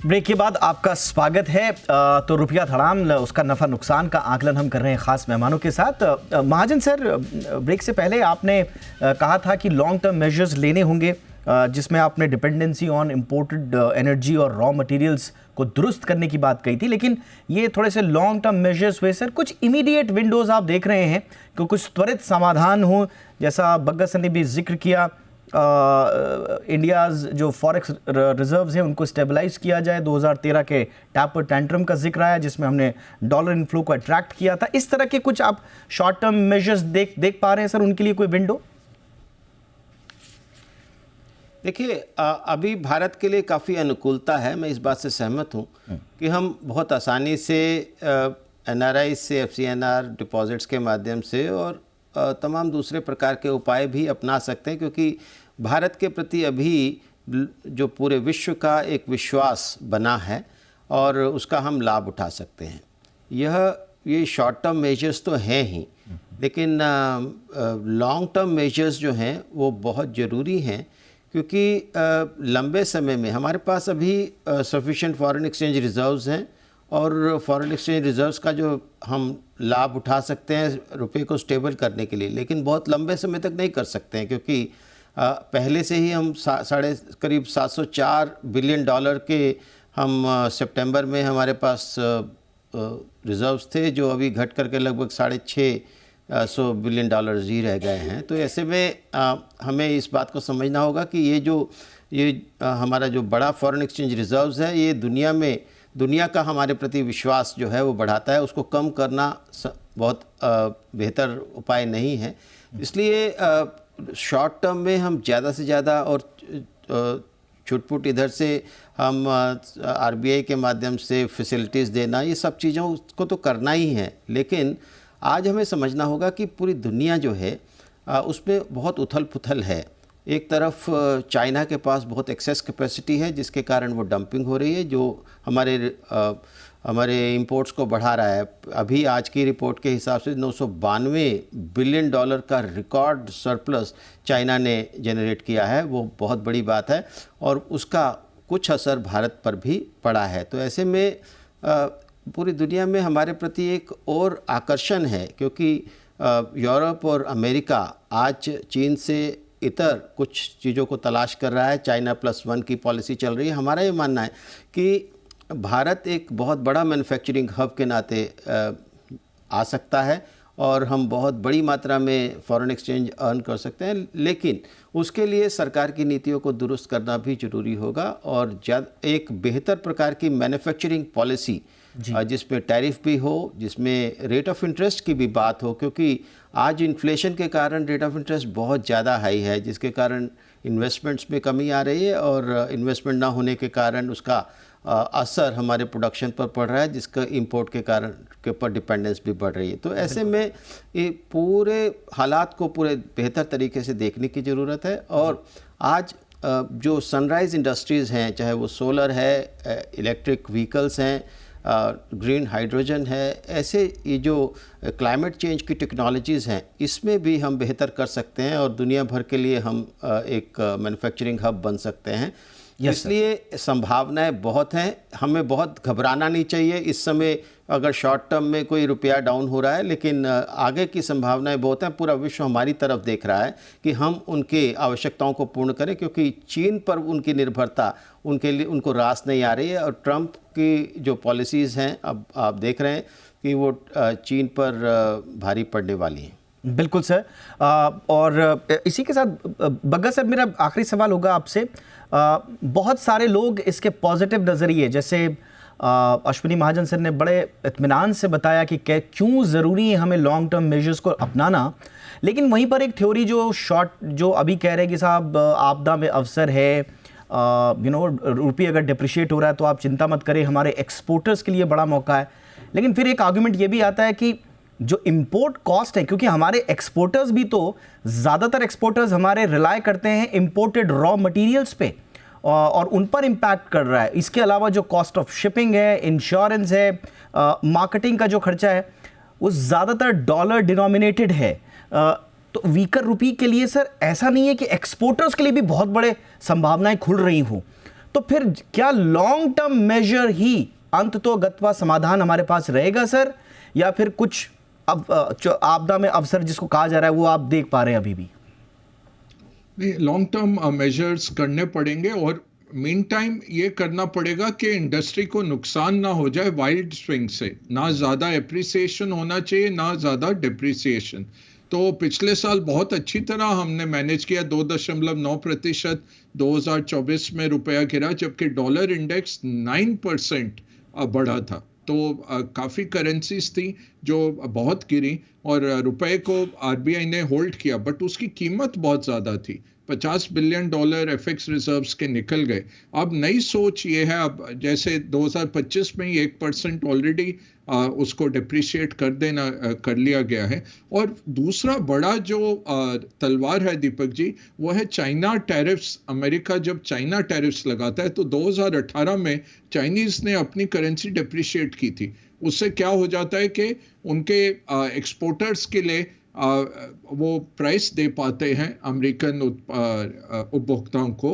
Break के बाद आपका स्वागत है। तो रुपया धड़ाम उसका नफ़ा नुकसान का आकलन हम कर रहे हैं ख़ास मेहमानों के साथ। महाजन सर, ब्रेक से पहले आपने कहा था कि लॉन्ग टर्म मेजर्स लेने होंगे, जिसमें आपने डिपेंडेंसी ऑन इम्पोर्टेड एनर्जी और रॉ मटेरियल्स को दुरुस्त करने की बात कही थी। लेकिन ये थोड़े से लॉन्ग टर्म मेजर्स हुए सर, कुछ इमीडिएट विंडोज़ आप देख रहे हैं कि कुछ त्वरित समाधान हो, जैसा बग्गा सर ने भी जिक्र किया, इंडियाज़ जो फॉरेक्स रिजर्व्स हैं उनको स्टेबलाइज किया जाए। 2013 के टैपर टैंट्रम का जिक्र आया जिसमें हमने डॉलर इनफ्लो को अट्रैक्ट किया था। इस तरह के कुछ आप शॉर्ट टर्म मेजर्स देख पा रहे हैं सर, उनके लिए कोई विंडो? देखिए, अभी भारत के लिए काफ़ी अनुकूलता है। मैं इस बात से सहमत हूँ कि हम बहुत आसानी से NRI से FCNR डिपॉजिट्स के माध्यम से और तमाम दूसरे प्रकार के उपाय भी अपना सकते हैं, क्योंकि भारत के प्रति अभी जो पूरे विश्व का एक विश्वास बना है और उसका हम लाभ उठा सकते हैं। ये शॉर्ट टर्म मेजर्स तो हैं ही, लेकिन लॉन्ग टर्म मेजर्स जो हैं वो बहुत ज़रूरी हैं, क्योंकि लंबे समय में हमारे पास अभी सफिशिएंट फॉरेन एक्सचेंज रिजर्व्स हैं और फॉरेन एक्सचेंज रिजर्व्स का जो हम लाभ उठा सकते हैं रुपए को स्टेबल करने के लिए, लेकिन बहुत लंबे समय तक नहीं कर सकते हैं, क्योंकि पहले से ही हम करीब 704 बिलियन डॉलर के हम सितंबर में हमारे पास रिजर्व्स थे, जो अभी घट करके लगभग 650 बिलियन डॉलर्स ही रह गए हैं। तो ऐसे में हमें इस बात को समझना होगा कि ये हमारा जो बड़ा फॉरेन एक्सचेंज रिजर्व्स है, ये दुनिया का हमारे प्रति विश्वास जो है वो बढ़ाता है। उसको कम करना बहुत बेहतर उपाय नहीं है। इसलिए शॉर्ट टर्म में हम ज़्यादा से ज़्यादा और छुटपुट इधर से हम RBI के माध्यम से फैसिलिटीज़ देना, ये सब चीज़ों को तो करना ही है, लेकिन आज हमें समझना होगा कि पूरी दुनिया जो है उसमें बहुत उथल पुथल है। एक तरफ चाइना के पास बहुत एक्सेस कैपेसिटी है, जिसके कारण वो डंपिंग हो रही है, जो हमारे इंपोर्ट्स को बढ़ा रहा है। अभी आज की रिपोर्ट के हिसाब से 992 बिलियन डॉलर का रिकॉर्ड सरप्लस चाइना ने जनरेट किया है। वो बहुत बड़ी बात है और उसका कुछ असर भारत पर भी पड़ा है। तो ऐसे में पूरी दुनिया में हमारे प्रति एक और आकर्षण है, क्योंकि यूरोप और अमेरिका आज चीन से इतर कुछ चीज़ों को तलाश कर रहा है। चाइना +1 की पॉलिसी चल रही है। हमारा ये मानना है कि भारत एक बहुत बड़ा मैन्युफैक्चरिंग हब के नाते आ सकता है और हम बहुत बड़ी मात्रा में फॉरेन एक्सचेंज अर्न कर सकते हैं, लेकिन उसके लिए सरकार की नीतियों को दुरुस्त करना भी ज़रूरी होगा और एक बेहतर प्रकार की मैन्युफैक्चरिंग पॉलिसी जिसमें टैरिफ भी हो, जिसमें रेट ऑफ इंटरेस्ट की भी बात हो, क्योंकि आज इन्फ्लेशन के कारण रेट ऑफ इंटरेस्ट बहुत ज़्यादा हाई है, जिसके कारण इन्वेस्टमेंट्स में कमी आ रही है और इन्वेस्टमेंट ना होने के कारण उसका असर हमारे प्रोडक्शन पर पड़ रहा है, जिसका इंपोर्ट के कारण के ऊपर डिपेंडेंस भी बढ़ रही है। तो ऐसे में ये पूरे हालात को पूरे बेहतर तरीके से देखने की ज़रूरत है। और आज जो सनराइज़ इंडस्ट्रीज़ हैं, चाहे वो सोलर है, इलेक्ट्रिक व्हीकल्स हैं, ग्रीन हाइड्रोजन है, ऐसे ये जो क्लाइमेट चेंज की टेक्नोलॉजीज़ हैं, इसमें भी हम बेहतर कर सकते हैं और दुनिया भर के लिए हम एक मैन्युफैक्चरिंग हब बन सकते हैं। इसलिए संभावनाएं बहुत हैं, हमें बहुत घबराना नहीं चाहिए इस समय अगर शॉर्ट टर्म में कोई रुपया डाउन हो रहा है, लेकिन आगे की संभावनाएं बहुत हैं। पूरा विश्व हमारी तरफ देख रहा है कि हम उनकी आवश्यकताओं को पूर्ण करें, क्योंकि चीन पर उनकी निर्भरता उनके लिए उनको रास नहीं आ रही है और ट्रंप की जो पॉलिसीज़ हैं अब आप देख रहे हैं कि वो चीन पर भारी पड़ने वाली हैं। बिल्कुल सर। और इसी के साथ बग्गा सर, मेरा आखिरी सवाल होगा आपसे। बहुत सारे लोग इसके पॉजिटिव नज़रिए, जैसे अश्विनी महाजन सर ने बड़े इत्मीनान से बताया कि क्यों ज़रूरी है हमें लॉन्ग टर्म मेजर्स को अपनाना, लेकिन वहीं पर एक थ्योरी जो अभी कह रहे हैं कि साहब आपदा में अवसर है, रुपये अगर डिप्रिशिएट हो रहा है तो आप चिंता मत करें, हमारे एक्सपोर्टर्स के लिए बड़ा मौका है। लेकिन फिर एक आर्गुमेंट ये भी आता है कि जो इंपोर्ट कॉस्ट है, क्योंकि हमारे एक्सपोर्टर्स भी तो ज़्यादातर एक्सपोर्टर्स हमारे रिलाय करते हैं इंपोर्टेड रॉ मटेरियल्स पे और उन पर इम्पैक्ट कर रहा है। इसके अलावा जो कॉस्ट ऑफ शिपिंग है, इंश्योरेंस है, मार्केटिंग का जो खर्चा है, वो ज़्यादातर डॉलर डिनोमिनेटेड है। तो वीकर रुपी के लिए सर ऐसा नहीं है कि एक्सपोर्टर्स के लिए भी बहुत बड़े संभावनाएं खुल रही हों। तो फिर क्या लॉन्ग टर्म मेजर ही अंत तो गत्वा समाधान हमारे पास रहेगा सर, या फिर कुछ अब आपदा में अवसर जिसको कहा जा रहा है वो आप देख पा रहे हैं अभी भी? लॉन्ग टर्म मेजर्स करने पड़ेंगे और मीन टाइम ये करना पड़ेगा कि इंडस्ट्री को नुकसान ना हो जाए वाइल्ड स्विंग से, ना ज़्यादा एप्रिसिएशन होना चाहिए ना ज़्यादा डिप्रिसिएशन। तो पिछले साल बहुत अच्छी तरह हमने मैनेज किया, 2.9% 2024 में रुपया गिरा, जबकि डॉलर इंडेक्स 9% बढ़ा था। तो काफ़ी करेंसीज थी जो बहुत गिरी और रुपए को आरबीआई ने होल्ड किया, बट उसकी कीमत बहुत ज़्यादा थी। $50 बिलियन एफएक्स रिजर्व्स के निकल गए। अब नई सोच ये है, अब जैसे 2025 में ही 1% ऑलरेडी उसको डिप्रिशिएट कर लिया गया है। और दूसरा बड़ा जो तलवार है दीपक जी, वो है चाइना टैरिफ्स। अमेरिका जब चाइना टैरिफ्स लगाता है तो 2018 में चाइनीज ने अपनी करेंसी डिप्रिशिएट की थी। उससे क्या हो जाता है कि उनके एक्सपोर्टर्स के लिए वो प्राइस दे पाते हैं अमेरिकन उपभोक्ताओं को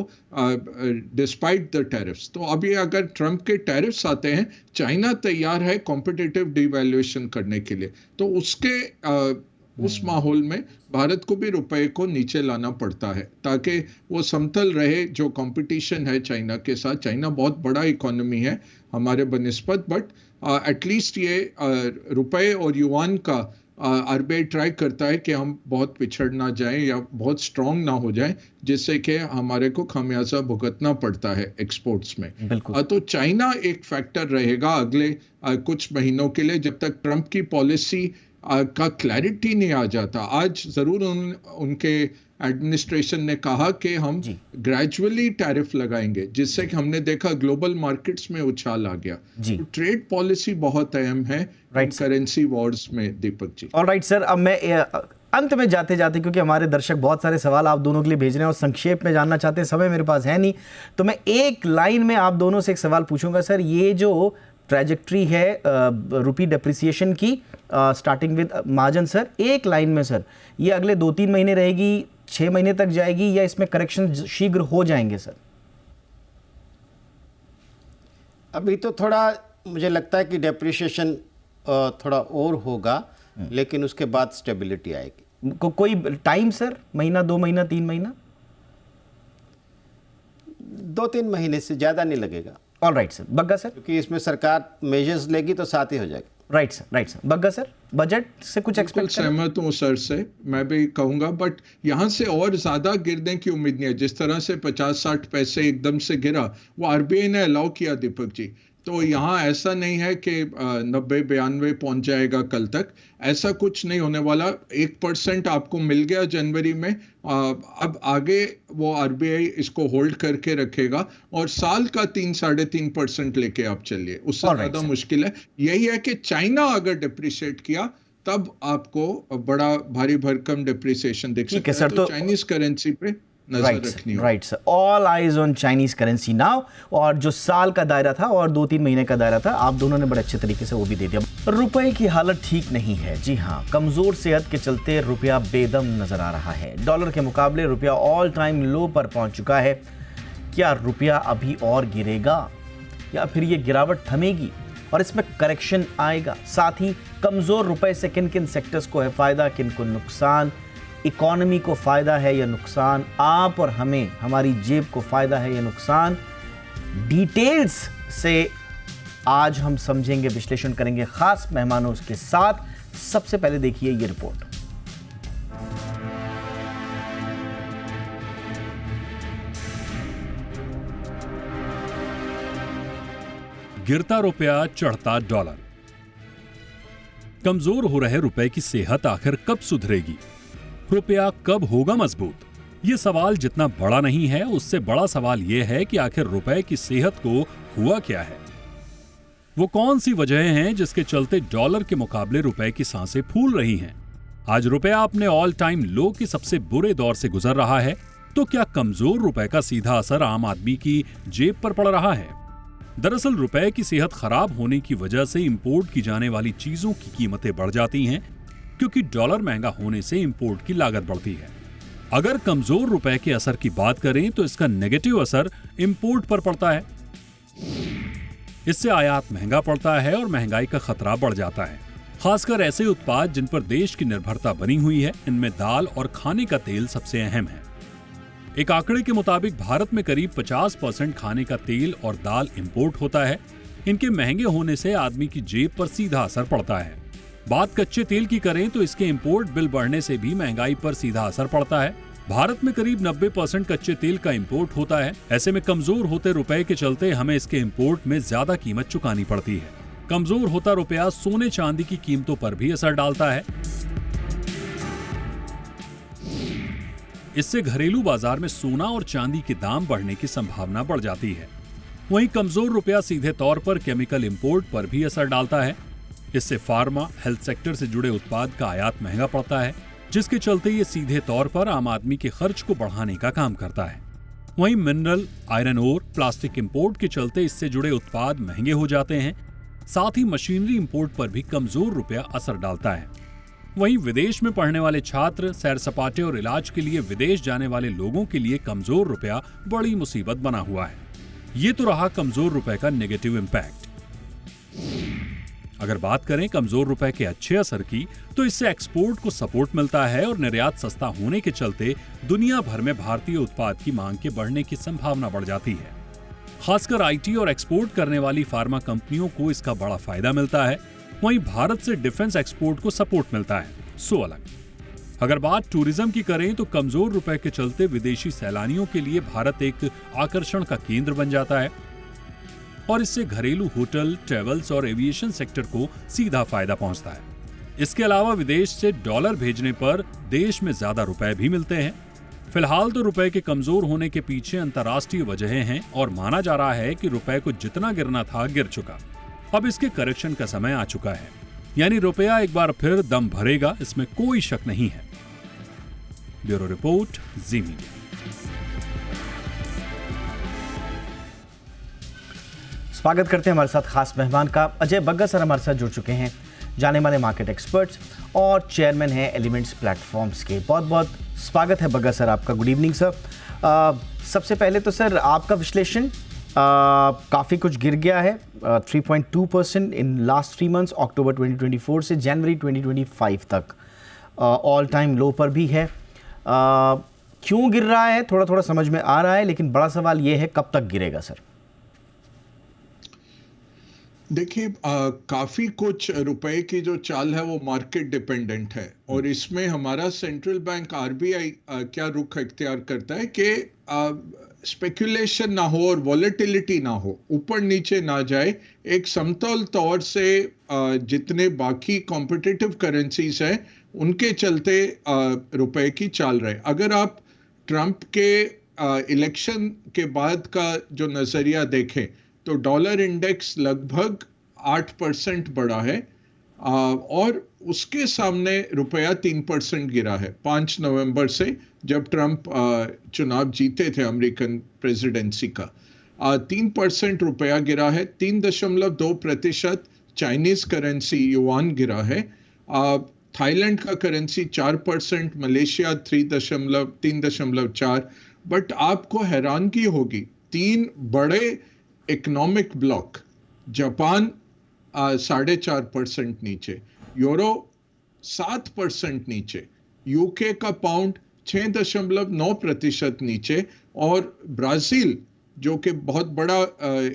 डिस्पाइट द टैरिफ्स। तो अभी अगर ट्रंप के टैरिफ्स आते हैं, चाइना तैयार है कॉम्पिटिटिव डिवैल्यूएशन करने के लिए। तो उस माहौल में भारत को भी रुपए को नीचे लाना पड़ता है ताकि वो समतल रहे जो कंपटीशन है चाइना के साथ। चाइना बहुत बड़ा इकोनॉमी है हमारे बनिस्बत, बट एटलीस्ट ये रुपए और युआन का आरबीआई ट्राई करता है कि हम बहुत पिछड़ ना जाएं या बहुत स्ट्रांग ना हो जाएं, जिससे कि हमारे को खामियाजा भुगतना पड़ता है एक्सपोर्ट्स में। तो चाइना एक फैक्टर रहेगा अगले कुछ महीनों के लिए, जब तक ट्रंप की पॉलिसी का क्लैरिटी नहीं आ जाता। आज जरूर उनके एडमिनिस्ट्रेशन ने कहा कि हम ग्रेजुअली टैरिफ लगाएंगे, जिससे कि हमने देखा ग्लोबल मार्केट्स में उछाल आ गया। तो ट्रेड पॉलिसी बहुत अहम है करेंसी वॉर्स में दीपक जी। ऑलराइट सर, अब मैं अंत में जाते जाते, क्योंकि हमारे दर्शक बहुत सारे सवाल आप दोनों के लिए भेज रहे हैं और संक्षेप में जानना चाहते हैं, समय मेरे पास है नहीं, तो मैं एक लाइन में आप दोनों से एक सवाल पूछूंगा सर। ये जो ट्रैजेक्टरी है रुपी डेप्रिसिएशन की, स्टार्टिंग विद महाजन सर, एक लाइन में सर, ये अगले 2-3 महीने रहेगी, 6 महीने तक जाएगी, या इसमें करेक्शन शीघ्र हो जाएंगे सर? अभी तो थोड़ा मुझे लगता है कि डेप्रिसिएशन थोड़ा और होगा, लेकिन उसके बाद स्टेबिलिटी आएगी। कोई टाइम सर, महीना, 2 महीना, 3 महीना? 2-3 महीने से ज़्यादा नहीं लगेगा। Alright sir. बग्गा सर? क्योंकि इसमें सरकार मेजर्स लेगी तो साथ ही हो जाएगा। Right sir. Bagga sir, budget से कुछ एक्सपेक्ट करें? सहमत हूँ सर से, मैं भी कहूँगा, बट यहाँ से और ज़्यादा गिरने की उम्मीद नहीं है। जिस तरह से 50-60 पैसे एकदम से गिरा, वो आरबीआई ने अलाउ किया दीपक जी। तो यहाँ ऐसा नहीं है कि 90-92 पहुँच जाएगा कल तक, ऐसा कुछ नहीं होने वाला। 1% आपको मिल गया जनवरी में, अब आगे वो आरबीआई इसको होल्ड करके रखेगा और साल का 3-3.5% लेके आप चलिए, उससे ज़्यादा मुश्किल है। यही है कि चाइना अगर डिप्रिशिएट किया तब आपको बड़ा भारी भरकम डिप्रिसिएशन दिख सकता है। तो चाइनीज करेंसी पे right sir, all eyes on Chinese currency now. और जो साल का दायरा था और 2-3 महीने का दायरा था, आप दोनों ने बड़े अच्छे तरीके से वो भी दे दिया। रुपए की हालत ठीक नहीं है, जी हाँ, कमजोर सेहत के चलते रुपया बेदम नजर आ रहा है। डॉलर के मुकाबले रुपया ऑल टाइम लो पर पहुंच चुका है। क्या रुपया अभी और गिरेगा या फिर ये गिरावट थमेगी और इसमें करेक्शन आएगा? साथ ही कमजोर रुपए से किन किन सेक्टर्स को है फायदा, किन को नुकसान, इकोनॉमी को फायदा है या नुकसान, आप और हमें, हमारी जेब को फायदा है या नुकसान, डिटेल्स से आज हम समझेंगे, विश्लेषण करेंगे खास मेहमानों के साथ। सबसे पहले देखिए ये रिपोर्ट। गिरता रुपया, चढ़ता डॉलर। कमजोर हो रहे रुपए की सेहत आखिर कब सुधरेगी? रुपया कब होगा मजबूत? यह सवाल जितना बड़ा नहीं है, उससे बड़ा सवाल यह है कि आखिर रुपए की सेहत को हुआ क्या है? वो कौन सी वजहें हैं जिसके चलते डॉलर के मुकाबले रुपए की सांसें फूल रही हैं? आज रुपया अपने ऑल टाइम लो के सबसे बुरे दौर से गुजर रहा है, तो क्या कमजोर रुपए का सीधा असर आम आदमी की जेब पर पड़ रहा है? दरअसल रुपए की सेहत खराब होने की वजह से इंपोर्ट की जाने वाली चीजों की कीमतें बढ़ जाती हैं, क्योंकि डॉलर महंगा होने से इंपोर्ट की लागत बढ़ती है। अगर कमजोर रुपए के असर की बात करें तो इसका नेगेटिव असर इंपोर्ट पर पड़ता है। इससे आयात महंगा पड़ता है और महंगाई का खतरा बढ़ जाता है, खासकर ऐसे उत्पाद जिन पर देश की निर्भरता बनी हुई है। इनमें दाल और खाने का तेल सबसे अहम है। एक आंकड़े के मुताबिक भारत में करीब 50% खाने का तेल और दाल इंपोर्ट होता है। इनके महंगे होने से आदमी की जेब पर सीधा असर पड़ता है। बात कच्चे तेल की करें तो इसके इंपोर्ट बिल बढ़ने से भी महंगाई पर सीधा असर पड़ता है। भारत में करीब 90% कच्चे तेल का इंपोर्ट होता है। ऐसे में कमजोर होते रुपए के चलते हमें इसके इंपोर्ट में ज्यादा कीमत चुकानी पड़ती है। कमजोर होता रुपया सोने चांदी की कीमतों पर भी असर डालता है। इससे घरेलू बाजार में सोना और चांदी के दाम बढ़ने की संभावना बढ़ जाती है। वहीं कमजोर रुपया सीधे तौर पर केमिकल इंपोर्ट पर भी असर डालता है। इससे फार्मा, हेल्थ सेक्टर से जुड़े उत्पाद का आयात महंगा पड़ता है, जिसके चलते ये सीधे तौर पर आम आदमी के खर्च को बढ़ाने का काम करता है। वहीं mineral, iron ore, plastic import के चलते इससे जुड़े उत्पाद महंगे हो जाते हैं। साथ ही मशीनरी इंपोर्ट पर भी कमजोर रुपया असर डालता है। वहीं विदेश में पढ़ने वाले छात्र, सैर सपाटे और इलाज के लिए विदेश जाने वाले लोगों के लिए कमजोर रुपया बड़ी मुसीबत बना हुआ है। ये तो रहा कमजोर रुपए का नेगेटिव इम्पैक्ट। अगर बात करें कमजोर रुपए के अच्छे असर की, तो इससे एक्सपोर्ट को सपोर्ट मिलता है और निर्यात सस्ता होने के चलते दुनिया भर में भारतीय उत्पाद की मांग के बढ़ने की संभावना बढ़ जाती है। खासकर आईटी और एक्सपोर्ट करने वाली फार्मा कंपनियों को इसका बड़ा फायदा मिलता है। वहीं भारत से डिफेंस एक्सपोर्ट को सपोर्ट मिलता है, सो अलग। अगर बात टूरिज्म की करें तो कमजोर रुपए के चलते विदेशी सैलानियों के लिए भारत एक आकर्षण का केंद्र बन जाता है और इससे घरेलू होटल, ट्रेवल्स और एविएशन सेक्टर को सीधा फायदा पहुंचता है। इसके अलावा विदेश से डॉलर भेजने पर देश में ज्यादा रुपए भी मिलते हैं। फिलहाल तो रुपए के कमजोर होने के पीछे अंतर्राष्ट्रीय वजहें हैं और माना जा रहा है कि रुपए को जितना गिरना था गिर चुका। अब इसके करेक्शन का समय आ चुका है, यानी रुपया एक बार फिर दम भरेगा, इसमें कोई शक नहीं है। ब्यूरो रिपोर्ट, जी मीडिया। स्वागत करते हैं हमारे साथ खास मेहमान का। अजय बग्गा सर हमारे साथ जुड़ चुके हैं, जाने माने मार्केट एक्सपर्ट्स और चेयरमैन हैं एलिमेंट्स प्लेटफॉर्म्स के। बहुत बहुत स्वागत है बग्गा सर आपका। Good evening sir. सबसे पहले तो सर आपका विश्लेषण, काफ़ी कुछ गिर गया है, 3.2% इन लास्ट 3 मंथ्स, अक्टूबर 2024 से जनवरी 2025 तक ऑल टाइम लो पर भी है। क्यों गिर रहा है थोड़ा थोड़ा समझ में आ रहा है, लेकिन बड़ा सवाल ये है कब तक गिरेगा सर? देखिए, काफी कुछ रुपए की जो चाल है वो मार्केट डिपेंडेंट है और इसमें हमारा सेंट्रल बैंक आरबीआई क्या रुख इख्तियार करता है कि स्पेकुलेशन ना हो और वॉलेटिलिटी ना हो, ऊपर नीचे ना जाए, एक समतल तौर से जितने बाकी कॉम्पिटिटिव करेंसीज हैं उनके चलते रुपए की चाल रहे। अगर आप ट्रंप के इलेक्शन के बाद का जो नजरिया देखें तो डॉलर इंडेक्स लगभग 8% बढ़ा है और उसके सामने रुपया 3% गिरा है 5 नवंबर से, जब ट्रंप चुनाव जीते थे अमेरिकन प्रेसिडेंसी का। 3% रुपया गिरा है, 3.2% चाइनीज करेंसी युआन गिरा है, थाईलैंड का करेंसी 4%, मलेशिया 3.4। बट आपको हैरानगी होगी, 3 बड़े इकोनॉमिक ब्लॉक, जापान 4.5% नीचे, यूरो 7% नीचे, यूके का पाउंड 6.9% नीचे और ब्राजील जो कि बहुत बड़ा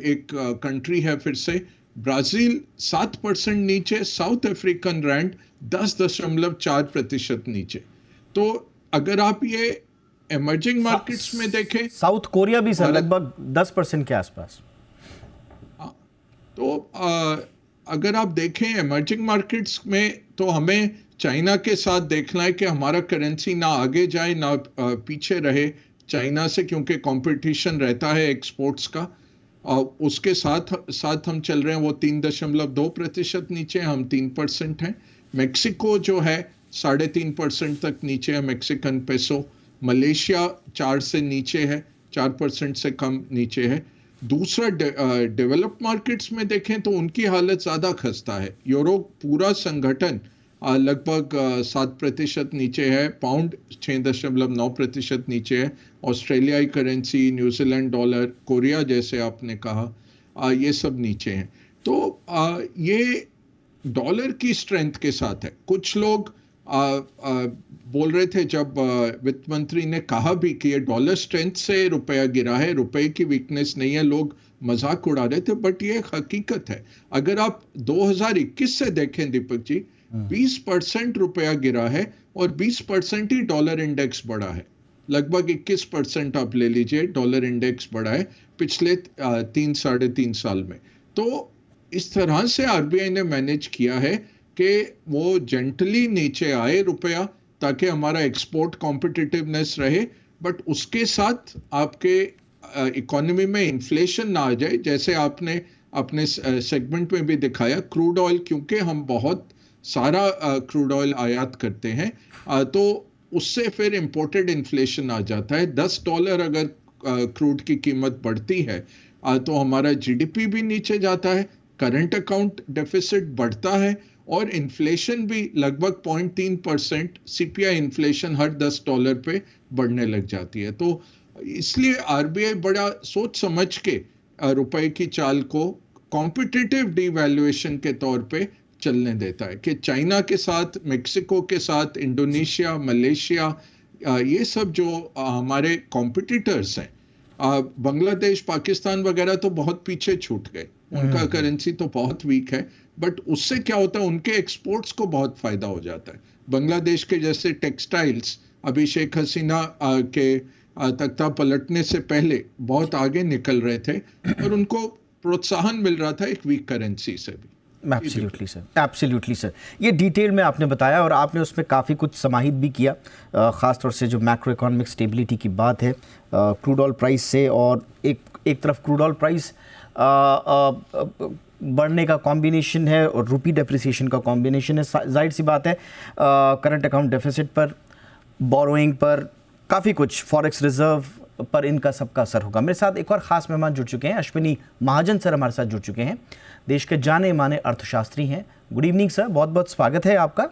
एक कंट्री है, फिर से ब्राजील 7% नीचे, साउथ अफ्रीकन रैंड 10.4% नीचे। तो अगर आप ये इमर्जिंग मार्केट्स में देखें, साउथ कोरिया भी सर लगभग 10% के आसपास। तो अगर आप देखें इमर्जिंग मार्केट्स में, तो हमें चाइना के साथ देखना है कि हमारा करेंसी ना आगे जाए ना पीछे रहे चाइना से, क्योंकि कंपटीशन रहता है एक्सपोर्ट्स का। उसके साथ हम चल रहे हैं, वो 3.2% नीचे, हम 3% हैं। मेक्सिको जो है 3.5% तक नीचे है मेक्सिकन पेसो। मलेशिया 4 से नीचे है, 4% से कम नीचे है। दूसरा, डेवलप्ड मार्केट्स में देखें तो उनकी हालत ज्यादा खस्ता है। यूरोप पूरा संगठन लगभग 7% नीचे है, पाउंड 6.9% नीचे है, ऑस्ट्रेलियाई करेंसी, न्यूजीलैंड डॉलर, कोरिया जैसे आपने कहा, ये सब नीचे हैं। तो ये डॉलर की स्ट्रेंथ के साथ है। कुछ लोग बोल रहे थे जब वित्त मंत्री ने कहा भी कि ये डॉलर स्ट्रेंथ से रुपया गिरा है, रुपए की वीकनेस नहीं है, लोग मजाक उड़ा रहे थे, बट ये एक हकीकत है। अगर आप 2021 से देखें दीपक जी, 20% रुपया गिरा है और 20% ही डॉलर इंडेक्स बढ़ा है। लगभग 21% आप ले लीजिए, डॉलर इंडेक्स बढ़ा है पिछले 3-3.5 साल में। तो इस तरह से आरबीआई ने मैनेज किया है कि वो जेंटली नीचे आए रुपया, ताकि हमारा एक्सपोर्ट कॉम्पिटिटिवनेस रहे, बट उसके साथ आपके इकोनॉमी में इन्फ्लेशन ना आ जाए। जैसे आपने अपने सेगमेंट में भी दिखाया, क्रूड ऑयल, क्योंकि हम बहुत सारा क्रूड ऑयल आयात करते हैं, तो उससे फिर इंपोर्टेड इन्फ्लेशन आ जाता है। $10 अगर क्रूड की कीमत बढ़ती है तो हमारा जीडीपी भी नीचे जाता है, करंट अकाउंट डेफिसिट बढ़ता है, और इन्फ्लेशन भी लगभग 0.3% सीपीआई इन्फ्लेशन हर $10 पे बढ़ने लग जाती है। तो इसलिए आरबीआई बड़ा सोच समझ के रुपए की चाल को कॉम्पिटिटिव डिवैल्यूएशन के तौर पे चलने देता है, कि चाइना के साथ, मेक्सिको के साथ, इंडोनेशिया, मलेशिया, ये सब जो हमारे कॉम्पिटिटर्स हैं, बांग्लादेश, पाकिस्तान वगैरह तो बहुत पीछे छूट गए, उनका करेंसी तो बहुत वीक है, बट उससे क्या होता है, उनके एक्सपोर्ट्स को बहुत फायदा हो जाता है। बांग्लादेश के जैसे टेक्सटाइल्स अभी शेख हसीना के तख्ता पलटने से पहले बहुत आगे निकल रहे थे, और उनको प्रोत्साहन मिल रहा था एक वीक करेंसी से भी। Absolutely sir, absolutely sir. ये डिटेल में आपने बताया और आपने उसमें काफ़ी कुछ समाहित भी किया, ख़ासतौर से जो मैक्रो इकोनॉमिक स्टेबिलिटी की बात है क्रूड ऑयल प्राइस से, और एक तरफ क्रूड ऑयल प्राइस बढ़ने का कॉम्बिनेशन है और रुपी डेप्रिसिएशन का कॉम्बिनेशन है। जाहिर सी बात है करंट अकाउंट डेफिसिट पर, बोरोइंग पर, काफ़ी कुछ, फॉरेक्स रिजर्व पर इनका सबका असर होगा। मेरे साथ एक और ख़ास मेहमान जुड़ चुके हैं, अश्विनी महाजन सर हमारे साथ जुड़ चुके हैं, देश के जाने माने अर्थशास्त्री हैं। गुड इवनिंग सर, बहुत बहुत स्वागत है आपका।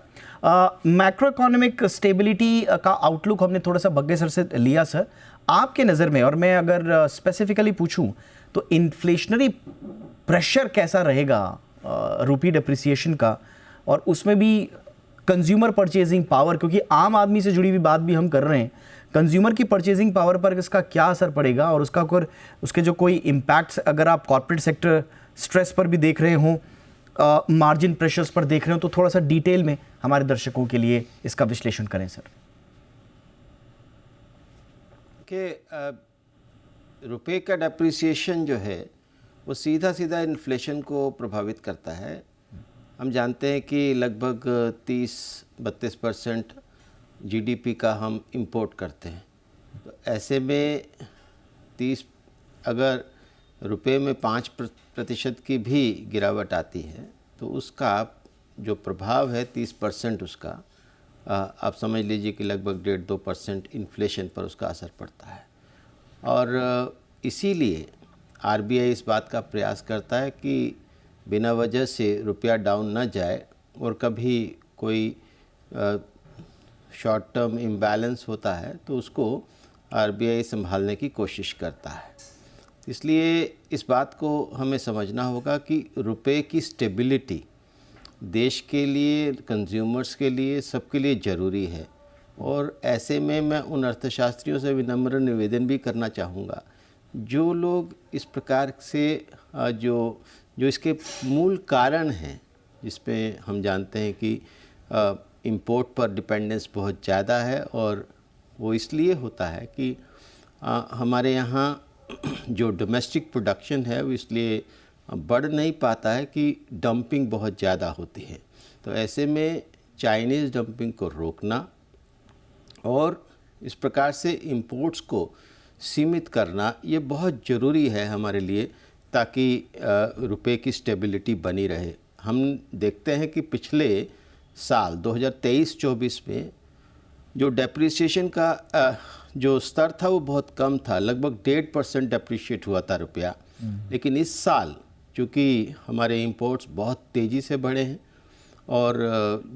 मैक्रो इकोनॉमिक स्टेबिलिटी का आउटलुक हमने थोड़ा सा बग्गे सर से लिया सर, आपके नज़र में, और मैं अगर स्पेसिफिकली पूछूं तो इन्फ्लेशनरी प्रेशर कैसा रहेगा रुपी डेप्रिसिएशन का, और उसमें भी कंज्यूमर परचेजिंग पावर, क्योंकि आम आदमी से जुड़ी हुई बात भी हम कर रहे हैं, कंज्यूमर की परचेजिंग पावर पर इसका क्या असर पड़ेगा, और उसके जो कोई इम्पैक्ट्स, अगर आप कॉर्पोरेट सेक्टर स्ट्रेस पर भी देख रहे हों, मार्जिन प्रेशर्स पर देख रहे हो, तो थोड़ा सा डिटेल में हमारे दर्शकों के लिए इसका विश्लेषण करें सर। कि रुपए का डेप्रिसिएशन जो है वो सीधा सीधा इन्फ्लेशन को प्रभावित करता है। हम जानते हैं कि लगभग 30-32% जीडीपी का हम इंपोर्ट करते हैं, तो ऐसे में अगर रुपए में 5% की भी गिरावट आती है तो उसका जो प्रभाव है 30% उसका, आप समझ लीजिए कि लगभग 1.5-2% इन्फ्लेशन पर उसका असर पड़ता है। और इसीलिए आरबीआई इस बात का प्रयास करता है कि बिना वजह से रुपया डाउन ना जाए, और कभी कोई शॉर्ट टर्म इम्बैलेंस होता है तो उसको आरबीआई संभालने की कोशिश करता है। इसलिए इस बात को हमें समझना होगा कि रुपए की स्टेबिलिटी देश के लिए, कंज्यूमर्स के लिए, सबके लिए ज़रूरी है। और ऐसे में मैं उन अर्थशास्त्रियों से विनम्र निवेदन भी करना चाहूँगा जो लोग इस प्रकार से जो इसके मूल कारण हैं, जिसपे हम जानते हैं कि इंपोर्ट पर डिपेंडेंस बहुत ज़्यादा है, और वो इसलिए होता है कि हमारे यहाँ जो डोमेस्टिक प्रोडक्शन है वो इसलिए बढ़ नहीं पाता है कि डंपिंग बहुत ज़्यादा होती है। तो ऐसे में चाइनीज़ डंपिंग को रोकना और इस प्रकार से इंपोर्ट्स को सीमित करना ये बहुत ज़रूरी है हमारे लिए, ताकि रुपए की स्टेबिलिटी बनी रहे। हम देखते हैं कि पिछले साल 2023-24 में जो डेप्रिसिएशन का जो स्तर था वो बहुत कम था, लगभग 1.5% डेप्रिशिएट हुआ था रुपया। लेकिन इस साल चूँकि हमारे इंपोर्ट्स बहुत तेज़ी से बढ़े हैं और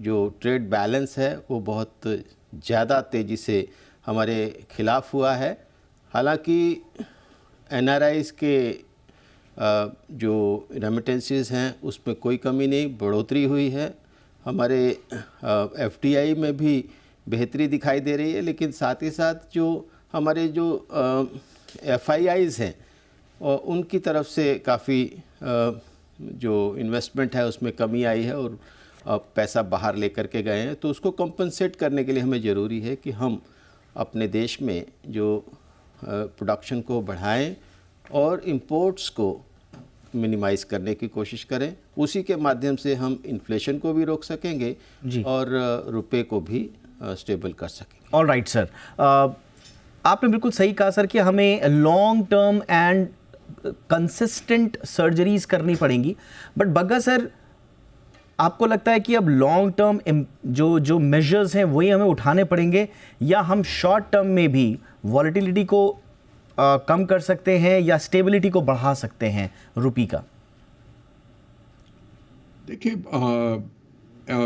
जो ट्रेड बैलेंस है वो बहुत ज़्यादा तेज़ी से हमारे खिलाफ हुआ है। हालांकि NRIs के जो रेमिटेंसेस हैं उसमें कोई कमी नहीं, बढ़ोतरी हुई है। हमारे FDI में भी बेहतरी दिखाई दे रही है, लेकिन साथ ही साथ जो हमारे जो FIIs हैं उनकी तरफ से काफ़ी जो इन्वेस्टमेंट है उसमें कमी आई है और पैसा बाहर लेकर के गए हैं। तो उसको कंपनसेट करने के लिए हमें ज़रूरी है कि हम अपने देश में जो प्रोडक्शन को बढ़ाएं और इंपोर्ट्स को मिनिमाइज़ करने की कोशिश करें। उसी के माध्यम से हम इन्फ्लेशन को भी रोक सकेंगे और रुपए को भी स्टेबल कर सकेंगे। ऑल राइट सर, आपने बिल्कुल सही कहा सर कि हमें long term and consistent surgeries करनी पड़ेंगी। बट बग्गा सर, आपको लगता है कि अब लॉन्ग टर्म जो मेजर्स हैं वही हमें उठाने पड़ेंगे, या हम शॉर्ट टर्म में भी वॉलेटिलिटी को कम कर सकते हैं या स्टेबिलिटी को बढ़ा सकते हैं रुपये का? देखिए,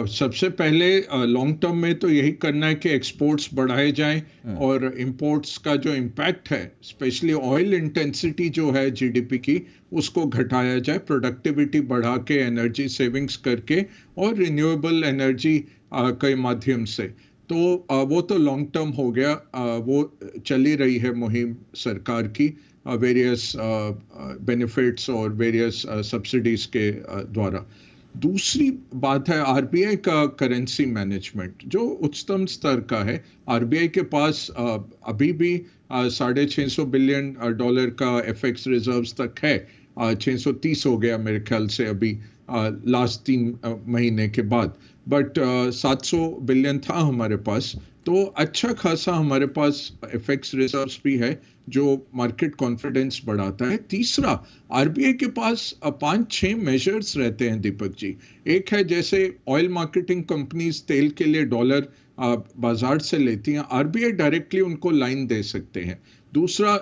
सबसे पहले लॉन्ग टर्म में तो यही करना है कि एक्सपोर्ट्स बढ़ाए जाएं और इंपोर्ट्स का जो इम्पैक्ट है, स्पेशली ऑयल इंटेंसिटी जो है जीडीपी की, उसको घटाया जाए, प्रोडक्टिविटी बढ़ा के, एनर्जी सेविंग्स करके और रिन्यूएबल एनर्जी के माध्यम से। तो वो तो लॉन्ग टर्म हो गया, वो चली रही है मुहिम सरकार की वेरियस बेनिफिट्स और वेरियस सब्सिडीज के द्वारा। दूसरी बात है आरबीआई का करेंसी मैनेजमेंट, जो उच्चतम स्तर का है। आरबीआई के पास अभी भी $650 बिलियन का एफएक्स रिजर्व्स तक है। 630 हो गया मेरे ख्याल से अभी लास्ट 3 महीने के बाद, बट 700 बिलियन था हमारे पास। तो अच्छा खासा हमारे पास एफएक्स रिजर्व्स भी है जो मार्केट कॉन्फिडेंस बढ़ाता है। तीसरा, आरबीआई के पास 5-6 मेजर्स रहते हैं दीपक जी। एक है जैसे ऑयल मार्केटिंग कंपनीज तेल के लिए डॉलर बाजार से लेती हैं, आरबीआई डायरेक्टली उनको लाइन दे सकते हैं। दूसरा,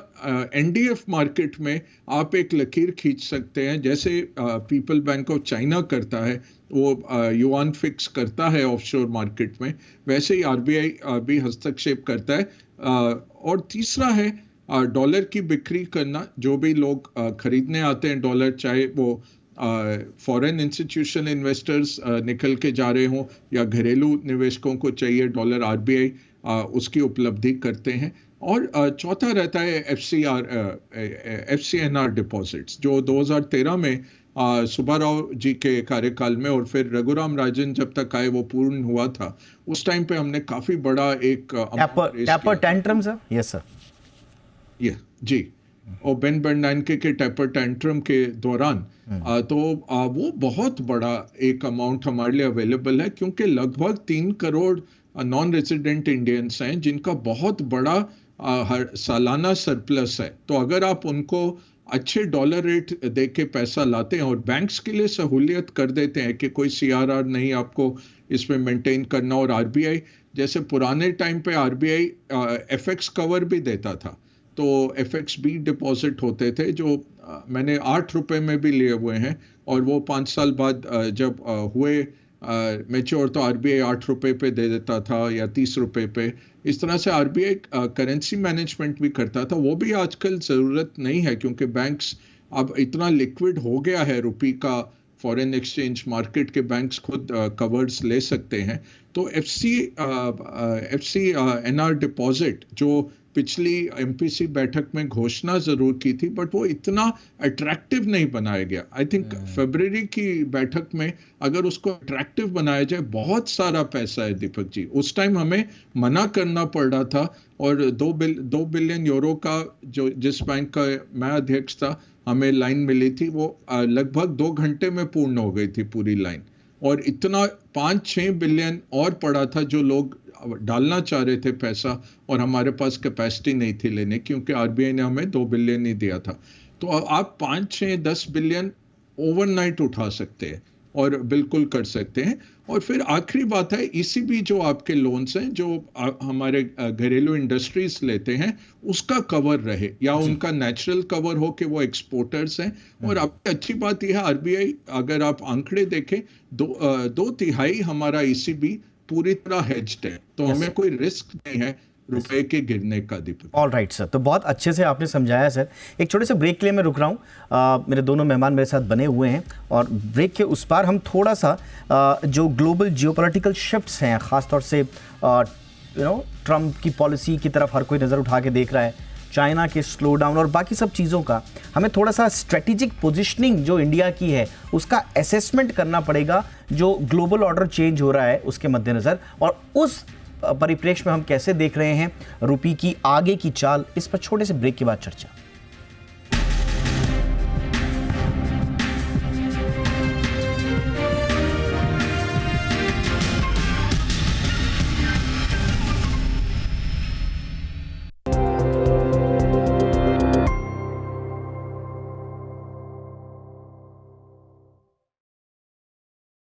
एनडीएफ मार्केट में आप एक लकीर खींच सकते हैं, जैसे पीपल बैंक ऑफ चाइना करता है, वो युआन फिक्स करता है ऑफशोर मार्केट में, वैसे ही आरबीआई भी हस्तक्षेप करता है। और तीसरा है डॉलर की बिक्री करना। जो भी लोग खरीदने आते हैं डॉलर, चाहे वो फॉरेन इंस्टीट्यूशन इन्वेस्टर्स निकल के जा रहे हों या घरेलू निवेशकों को चाहिए डॉलर, आरबीआई उसकी उपलब्धि करते हैं। और चौथा रहता है एफसीएनआर डिपॉजिट्स, जो 2013 में सुब्बाराव जी के कार्यकाल में और फिर रघुराम राजन जब तक आए वो पूर्ण हुआ था। उस टाइम पे हमने काफी बड़ा एक tapper tantrum sir. Yes sir, ये जी, और बेन बर्नांके के टैपर टेंट्रम के दौरान तो वो बहुत बड़ा एक अमाउंट हमारे लिए अवेलेबल है, क्योंकि लगभग 3 करोड़ नॉन रेजिडेंट इंडियंस हैं जिनका बहुत बड़ा हर सालाना सरप्लस है। तो अगर आप उनको अच्छे डॉलर रेट दे के पैसा लाते हैं और बैंक्स के लिए सहूलियत कर देते हैं कि कोई सीआरआर नहीं आपको इसमें मेंटेन करना, और आरबीआई जैसे पुराने टाइम पे आरबीआई एफएक्स कवर भी देता था, तो एफएक्स बी डिपॉजिट होते थे जो मैंने 8 रुपए में भी लिए हुए हैं, और वो 5 साल बाद जब हुए मैच्योर तो आरबीआई 8 रुपए पे दे देता था या 30 रुपए पे। इस तरह से आरबीआई करेंसी मैनेजमेंट भी करता था। वो भी आजकल ज़रूरत नहीं है, क्योंकि बैंक्स अब इतना लिक्विड हो गया है रुपये का, फॉरेन एक्सचेंज मार्केट के बैंक्स खुद कवर्स ले सकते हैं। तो एफसीएनआर डिपॉजिट जो पिछली एमपीसी बैठक में घोषणा जरूर की थी, बट वो इतना अट्रैक्टिव नहीं बनाया गया। आई थिंक फरवरी की बैठक में अगर उसको अट्रैक्टिव बनाया जाए, बहुत सारा पैसा है दीपक जी। उस टाइम हमें मना करना पड़ रहा था, और 2 बिलियन यूरो का जो जिस बैंक का मैं अध्यक्ष था हमें लाइन मिली थी, वो लगभग 2 घंटे में पूर्ण हो गई थी पूरी लाइन, और इतना 5-6 बिलियन और पड़ा था जो लोग डालना चाह रहे थे पैसा, और हमारे पास कैपेसिटी नहीं थी लेने, क्योंकि आरबीआई ने हमें 2 बिलियन ही दिया था। तो आप 5-6-10 बिलियन ओवरनाइट उठा सकते हैं। और बिल्कुल कर सकते हैं। और फिर आखिरी बात है, ईसीबी जो आपके लोन्स हैं जो हमारे घरेलू इंडस्ट्रीज लेते हैं उसका कवर रहे, या उनका नेचुरल कवर हो कि वो एक्सपोर्टर्स हैं। और अब अच्छी बात यह है, आरबीआई अगर आप आंकड़े देखें, 2/3 हमारा ईसीबी पूरी तरह हेज्ड है, तो हमें कोई रिस्क नहीं है रुपए के गिरने का। दीपक, ऑल राइट सर, तो बहुत अच्छे से आपने समझाया सर। एक छोटे से ब्रेक के लिए मैं रुक रहा हूँ, मेरे दोनों मेहमान मेरे साथ बने हुए हैं और ब्रेक के उस पार हम थोड़ा सा जो ग्लोबल जियोपॉलिटिकल शिफ्ट्स हैं, ख़ासतौर से ट्रम्प की पॉलिसी की तरफ हर कोई नज़र उठा के देख रहा है, चाइना के स्लो डाउन और बाकी सब चीज़ों का हमें थोड़ा सा स्ट्रेटेजिक पोजीशनिंग जो इंडिया की है उसका असेसमेंट करना पड़ेगा, जो ग्लोबल ऑर्डर चेंज हो रहा है उसके मद्देनज़र, और उस परिप्रेक्ष्य में हम कैसे देख रहे हैं रुपये की आगे की चाल। इस पर छोटे से ब्रेक के बाद चर्चा।